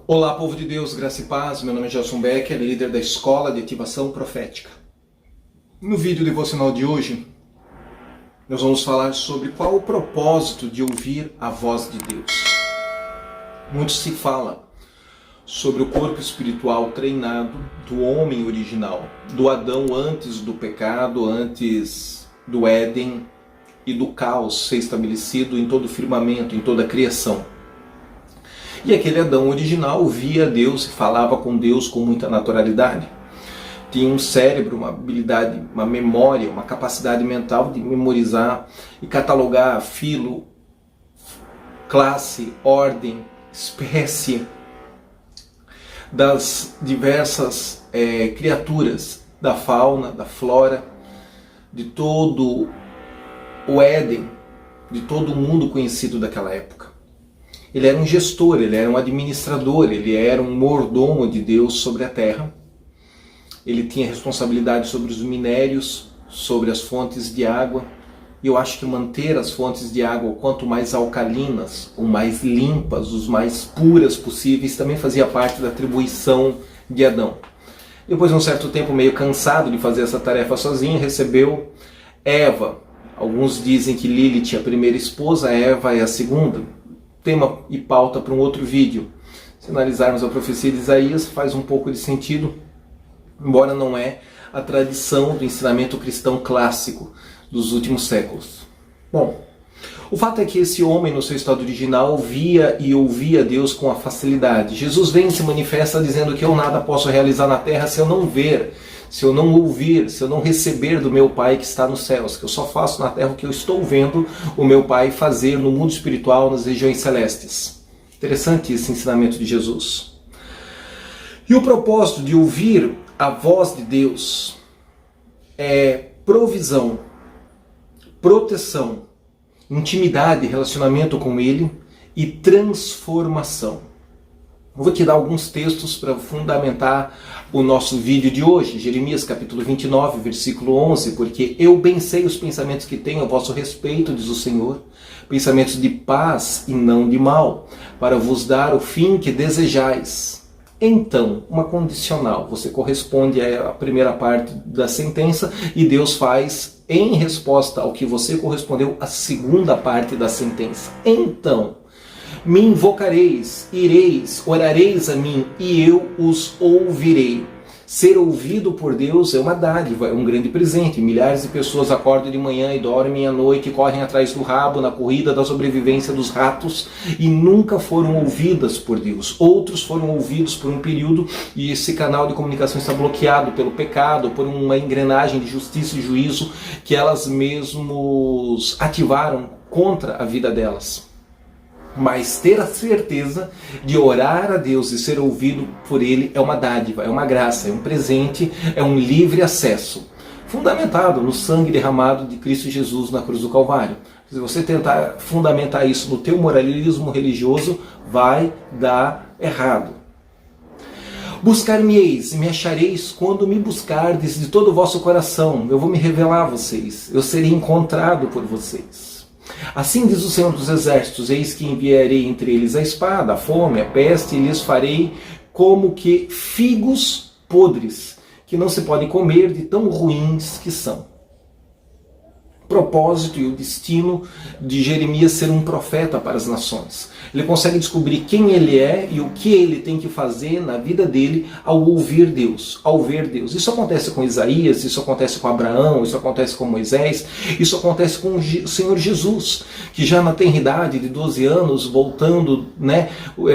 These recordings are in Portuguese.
Olá, povo de Deus, graça e paz. Meu nome é Gelson Becker, líder da Escola de Ativação Profética. No vídeo devocional de hoje, nós vamos falar sobre qual o propósito de ouvir a voz de Deus. Muito se fala sobre o corpo espiritual treinado do homem original, do Adão antes do pecado, antes do Éden e do caos ser estabelecido em todo o firmamento, em toda a criação. E aquele Adão original via Deus e falava com Deus com muita naturalidade. Tinha um cérebro, uma habilidade, uma memória, uma capacidade mental de memorizar e catalogar filo, classe, ordem, espécie das diversas criaturas, da fauna, da flora, de todo o Éden, de todo o mundo conhecido daquela época. Ele era um gestor, ele era um administrador, ele era um mordomo de Deus sobre a terra. Ele tinha responsabilidade sobre os minérios, sobre as fontes de água. E eu acho que manter as fontes de água quanto mais alcalinas, ou mais limpas, os mais puras possíveis, também fazia parte da atribuição de Adão. Depois de um certo tempo, meio cansado de fazer essa tarefa sozinho, recebeu Eva. Alguns dizem que Lilith é a primeira esposa, Eva é a segunda. Tema e pauta para um outro vídeo. Se analisarmos a profecia de Isaías, faz um pouco de sentido, embora não é a tradição do ensinamento cristão clássico dos últimos séculos. Bom, o fato é que esse homem, no seu estado original, via e ouvia Deus com a facilidade. Jesus vem e se manifesta dizendo que eu nada posso realizar na terra se eu não ver, se eu não ouvir, se eu não receber do meu Pai que está nos céus, que eu só faço na terra o que eu estou vendo o meu Pai fazer no mundo espiritual, nas regiões celestes. Interessante esse ensinamento de Jesus. E o propósito de ouvir a voz de Deus é provisão, proteção, intimidade, relacionamento com Ele e transformação. Eu vou te dar alguns textos para fundamentar o nosso vídeo de hoje. Jeremias capítulo 29, versículo 11. Porque eu bem sei os pensamentos que tenho a vosso respeito, diz o Senhor. Pensamentos de paz e não de mal, para vos dar o fim que desejais. Então, uma condicional. Você corresponde à primeira parte da sentença e Deus faz, em resposta ao que você correspondeu, a segunda parte da sentença. Então, me invocareis, ireis, orareis a mim, e eu os ouvirei. Ser ouvido por Deus é uma dádiva, é um grande presente. Milhares de pessoas acordam de manhã e dormem à noite, correm atrás do rabo na corrida da sobrevivência dos ratos e nunca foram ouvidas por Deus. Outros foram ouvidos por um período e esse canal de comunicação está bloqueado pelo pecado, por uma engrenagem de justiça e juízo que elas mesmos ativaram contra a vida delas. Mas ter a certeza de orar a Deus e ser ouvido por Ele é uma dádiva, é uma graça, é um presente, é um livre acesso, fundamentado no sangue derramado de Cristo Jesus na cruz do Calvário. Se você tentar fundamentar isso no teu moralismo religioso, vai dar errado. Buscar-me-eis e me achareis quando me buscardes de todo o vosso coração. Eu vou me revelar a vocês, eu serei encontrado por vocês. Assim diz o Senhor dos Exércitos, eis que enviarei entre eles a espada, a fome, a peste, e lhes farei como que figos podres, que não se podem comer de tão ruins que são. O propósito e o destino de Jeremias ser um profeta para as nações. Ele consegue descobrir quem ele é e o que ele tem que fazer na vida dele ao ouvir Deus, ao ver Deus. Isso acontece com Isaías, isso acontece com Abraão, isso acontece com Moisés, isso acontece com o Senhor Jesus, que já na tenridade de 12 anos, voltando,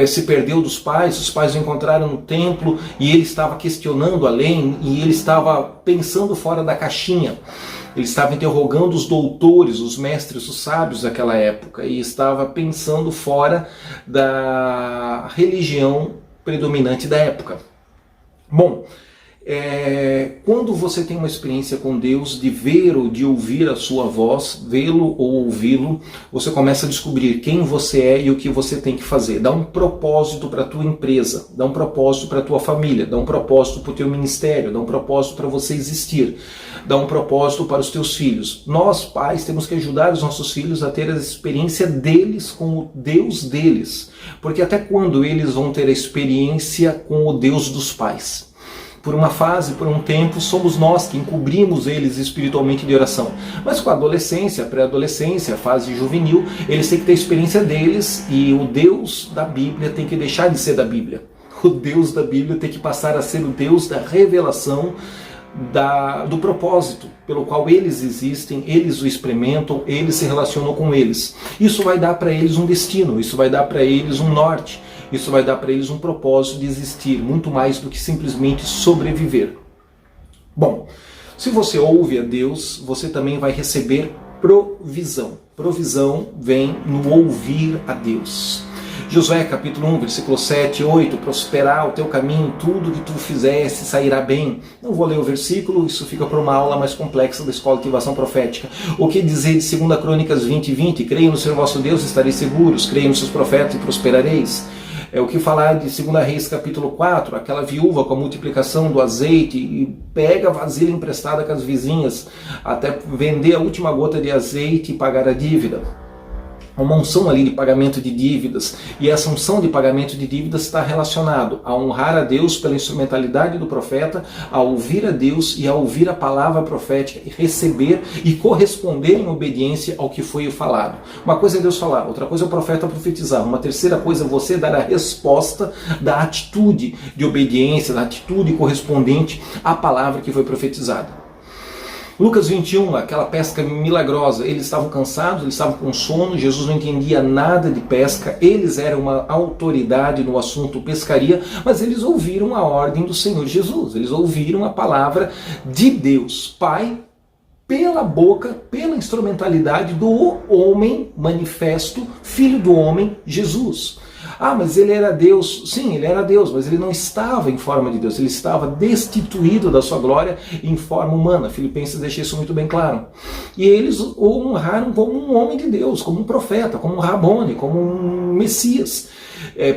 se perdeu dos pais, os pais o encontraram no templo e ele estava questionando além e ele estava pensando fora da caixinha. Ele estava interrogando os doutores, os mestres, os sábios daquela época e estava pensando fora da religião predominante da época. Bom, Quando você tem uma experiência com Deus, de ver ou de ouvir a sua voz, vê-lo ou ouvi-lo, você começa a descobrir quem você é e o que você tem que fazer. Dá um propósito para a tua empresa, dá um propósito para a tua família, dá um propósito para o teu ministério, dá um propósito para você existir, dá um propósito para os teus filhos. Nós, pais, temos que ajudar os nossos filhos a ter a experiência deles com o Deus deles. Porque até quando eles vão ter a experiência com o Deus dos pais? Por uma fase, por um tempo, somos nós que encobrimos eles espiritualmente de oração. Mas com a adolescência, a pré-adolescência, a fase juvenil, eles têm que ter a experiência deles e o Deus da Bíblia tem que deixar de ser da Bíblia. O Deus da Bíblia tem que passar a ser o Deus da revelação, do propósito pelo qual eles existem, eles o experimentam, eles se relacionam com eles. Isso vai dar para eles um destino, isso vai dar para eles um norte, isso vai dar para eles um propósito de existir, muito mais do que simplesmente sobreviver. Bom, se você ouve a Deus, você também vai receber provisão. Provisão vem no ouvir a Deus. Josué capítulo 1, versículo 7 e 8, prosperar o teu caminho, tudo que tu fizesse sairá bem. Não vou ler o versículo, isso fica para uma aula mais complexa da Escola de Ativação Profética. O que dizer de 2 Crônicas 20 e 20? Creio no Senhor vosso Deus e estareis seguros, creio nos seus profetas e prosperareis. O que falar de 2 Reis capítulo 4, aquela viúva com a multiplicação do azeite e pega a vasilha emprestada com as vizinhas até vender a última gota de azeite e pagar a dívida. Uma unção ali de pagamento de dívidas, e essa unção de pagamento de dívidas está relacionado a honrar a Deus pela instrumentalidade do profeta, a ouvir a Deus e a ouvir a palavra profética e receber e corresponder em obediência ao que foi falado. Uma coisa é Deus falar, outra coisa é o profeta profetizar, uma terceira coisa é você dar a resposta da atitude de obediência, da atitude correspondente à palavra que foi profetizada. Lucas 21, aquela pesca milagrosa, eles estavam cansados, eles estavam com sono, Jesus não entendia nada de pesca, eles eram uma autoridade no assunto pescaria, mas eles ouviram a ordem do Senhor Jesus, eles ouviram a palavra de Deus, Pai, pela boca, pela instrumentalidade do homem manifesto, Filho do homem, Jesus. Ah, mas ele era Deus. Sim, ele era Deus, mas ele não estava em forma de Deus. Ele estava destituído da sua glória em forma humana. Filipenses deixa isso muito bem claro. E eles o honraram como um homem de Deus, como um profeta, como um Rabone, como um Messias,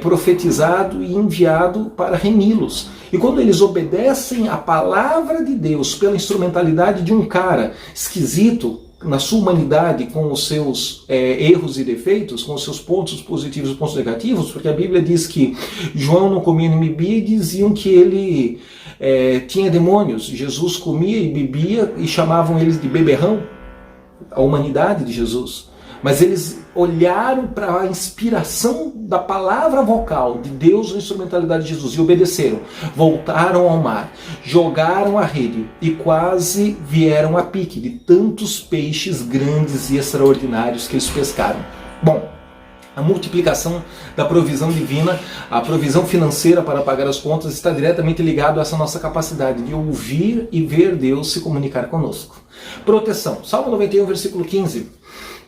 profetizado e enviado para remi-los. E quando eles obedecem a palavra de Deus pela instrumentalidade de um cara esquisito, na sua humanidade, com os seus erros e defeitos, com os seus pontos positivos e pontos negativos, porque a Bíblia diz que João não comia nem bebia e diziam que ele tinha demônios. Jesus comia e bebia e chamavam eles de beberrão, a humanidade de Jesus. Mas eles olharam para a inspiração da palavra vocal de Deus na instrumentalidade de Jesus e obedeceram. Voltaram ao mar, jogaram a rede e quase vieram a pique de tantos peixes grandes e extraordinários que eles pescaram. Bom, a multiplicação da provisão divina, a provisão financeira para pagar as contas está diretamente ligado a essa nossa capacidade de ouvir e ver Deus se comunicar conosco. Proteção. Salmo 91, versículo 15.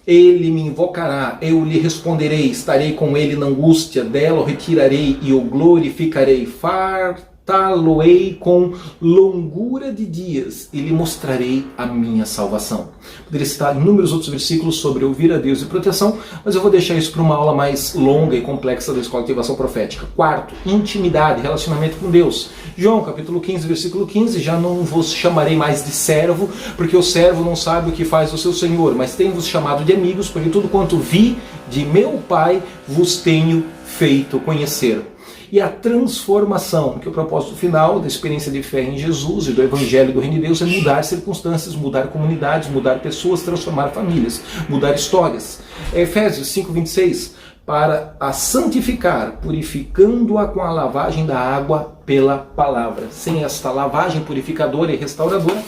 Ele me invocará, eu lhe responderei, estarei com ele na angústia, dela o retirarei e o glorificarei. Fartá-lo-ei com longura de dias e lhe mostrarei a minha salvação. Poderia citar inúmeros outros versículos sobre ouvir a Deus e proteção, mas eu vou deixar isso para uma aula mais longa e complexa da Escola de Ativação Profética. Quarto, intimidade, relacionamento com Deus. João capítulo 15, versículo 15, já não vos chamarei mais de servo, porque o servo não sabe o que faz o seu senhor, mas tenho-vos chamado de amigos, porque tudo quanto vi de meu Pai vos tenho feito conhecer. E a transformação, que é o propósito final da experiência de fé em Jesus e do Evangelho do Reino de Deus é mudar circunstâncias, mudar comunidades, mudar pessoas, transformar famílias, mudar histórias. Efésios 5:26, para a santificar, purificando-a com a lavagem da água pela palavra. Sem esta lavagem purificadora e restauradora,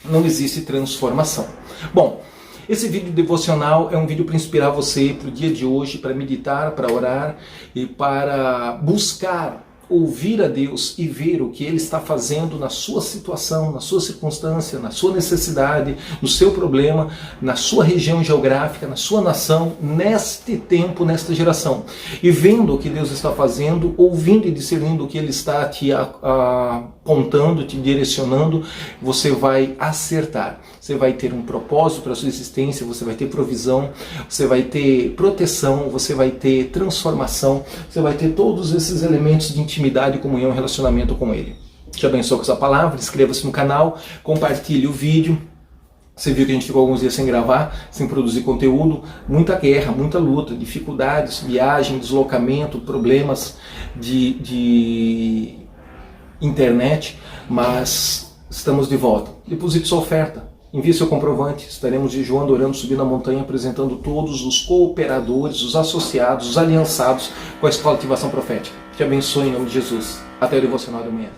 não existe transformação. Bom, esse vídeo devocional é um vídeo para inspirar você para o dia de hoje, para meditar, para orar e para buscar ouvir a Deus e ver o que Ele está fazendo na sua situação, na sua circunstância, na sua necessidade, no seu problema, na sua região geográfica, na sua nação, neste tempo, nesta geração. E vendo o que Deus está fazendo, ouvindo e discernindo o que Ele está te apontando, te direcionando, você vai acertar. Você vai ter um propósito para a sua existência, você vai ter provisão, você vai ter proteção, você vai ter transformação, você vai ter todos esses elementos de intimidade, comunhão e relacionamento com Ele. Te abençoe com essa palavra, inscreva-se no canal, compartilhe o vídeo. Você viu que a gente ficou alguns dias sem gravar, sem produzir conteúdo, muita guerra, muita luta, dificuldades, viagem, deslocamento, problemas de internet, mas estamos de volta. Deposite sua oferta. Envie seu comprovante, estaremos jejuando, orando, subindo a montanha, apresentando todos os cooperadores, os associados, os aliançados com a Escola de Ativação Profética. Te abençoe em nome de Jesus. Até o devocional de amanhã.